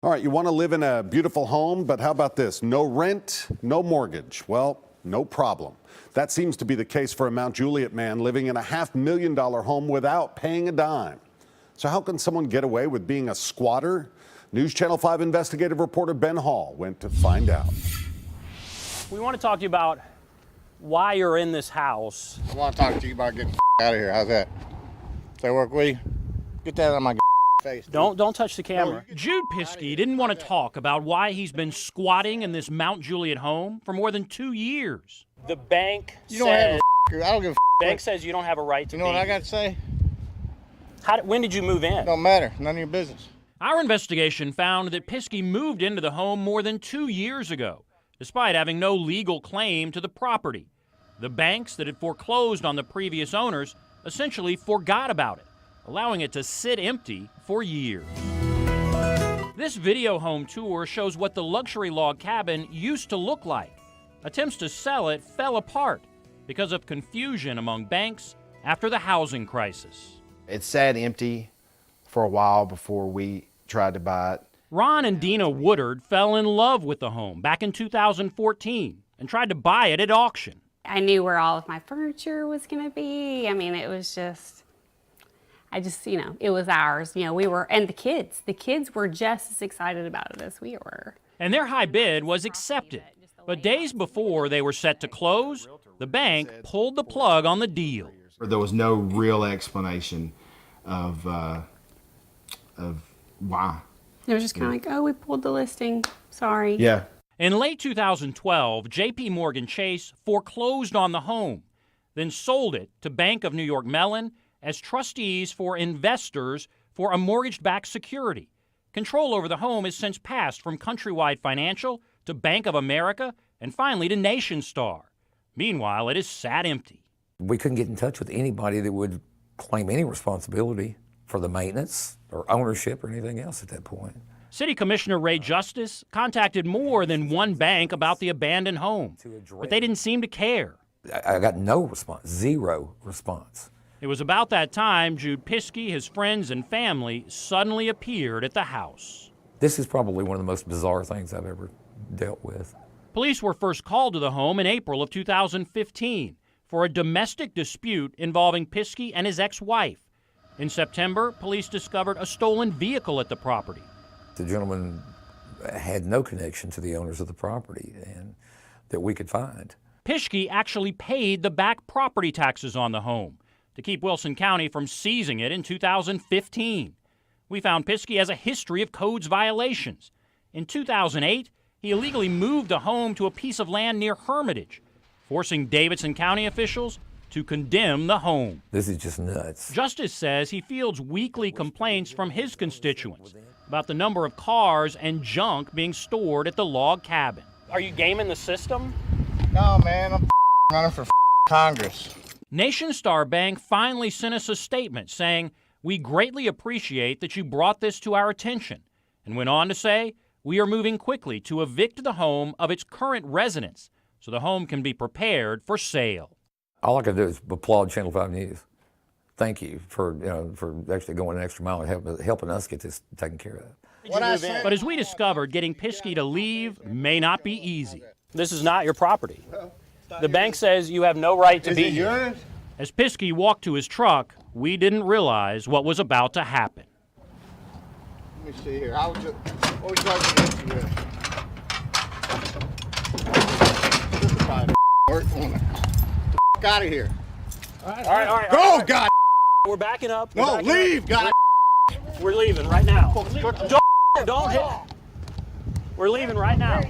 All right, you want to live in a beautiful home, but how about this? No rent, no mortgage. Well, no problem. That seems to be the case for a Mount Juliet man living in a $500,000 home without paying a dime. So how can someone get away with being a squatter? News Channel 5 investigative reporter Ben Hall went to find out. We want to talk to you about why you're in this house. I want to talk to you about getting out of here. How's that? Does that work with you? Get that out of my face. Don't touch the camera. Jude Piskey didn't want to talk about why he's been squatting in this Mount Juliet home for more than 2 years. The bank You don't have a I don't give a bank says you don't have a right to You know what I got to say? When did you move in? Don't matter. None of your business. Our investigation found that Piskey moved into the home more than 2 years ago, despite having no legal claim to the property. The banks that had foreclosed on the previous owners essentially forgot about it, allowing it to sit empty for years. This video home tour shows what the luxury log cabin used to look like. Attempts to sell it fell apart because of confusion among banks after the housing crisis. It sat empty for a while before we tried to buy it. Ron and Dina Woodard fell in love with the home back in 2014 and tried to buy it at auction. I knew where all of my furniture was going to be. I mean, it was just, it was ours. And the kids were just as excited about it as we were. And their high bid was accepted. But days before they were set to close, the bank pulled the plug on the deal. There was no real explanation of why. It was just kind of like, oh, we pulled the listing. Sorry. Yeah. In late 2012, J.P. Morgan Chase foreclosed on the home, then sold it to Bank of New York Mellon as trustees for investors for a mortgage-backed security. Control over the home has since passed from Countrywide Financial to Bank of America and finally to NationStar. Meanwhile, it is sat empty. We couldn't get in touch with anybody that would claim any responsibility for the maintenance or ownership or anything else at that point. City Commissioner Ray Justice contacted more than one bank about the abandoned home, but they didn't seem to care. I got no response, zero response. It was about that time Jude Piskey, his friends and family suddenly appeared at the house. This is probably one of the most bizarre things I've ever dealt with. Police were first called to the home in April of 2015 for a domestic dispute involving Piskey and his ex-wife. In September, police discovered a stolen vehicle at the property. The gentleman had no connection to the owners of the property and that we could find. Piskey actually paid the back property taxes on the home to keep Wilson County from seizing it in 2015. We found Piskey has a history of codes violations. In 2008, he illegally moved the home to a piece of land near Hermitage, forcing Davidson County officials to condemn the home. This is just nuts. Justice says he fields weekly complaints from his constituents about the number of cars and junk being stored at the log cabin. Are you gaming the system? No, man. I'm running for Congress. NationStar Bank finally sent us a statement saying, "We greatly appreciate that you brought this to our attention," and went on to say, "We are moving quickly to evict the home of its current residents so the home can be prepared for sale." All I can do is applaud Channel 5 News. Thank you for actually going an extra mile and helping us get this taken care of. But as we discovered, getting Piskey to leave may not be easy. This is not your property. The bank says you have no right to be here. As Piskey walked to his truck, we didn't realize what was about to happen. Let me see here. What would you like to get you with? Out of here. All right. Go, God. We're backing up. No, leave, God. We're leaving right now. Don't hit. We're leaving right now.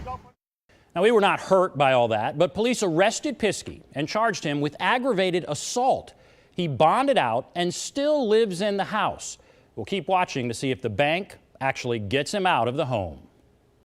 Now, we were not hurt by all that, but police arrested Piskey and charged him with aggravated assault. He bonded out and still lives in the house. We'll keep watching to see if the bank actually gets him out of the home.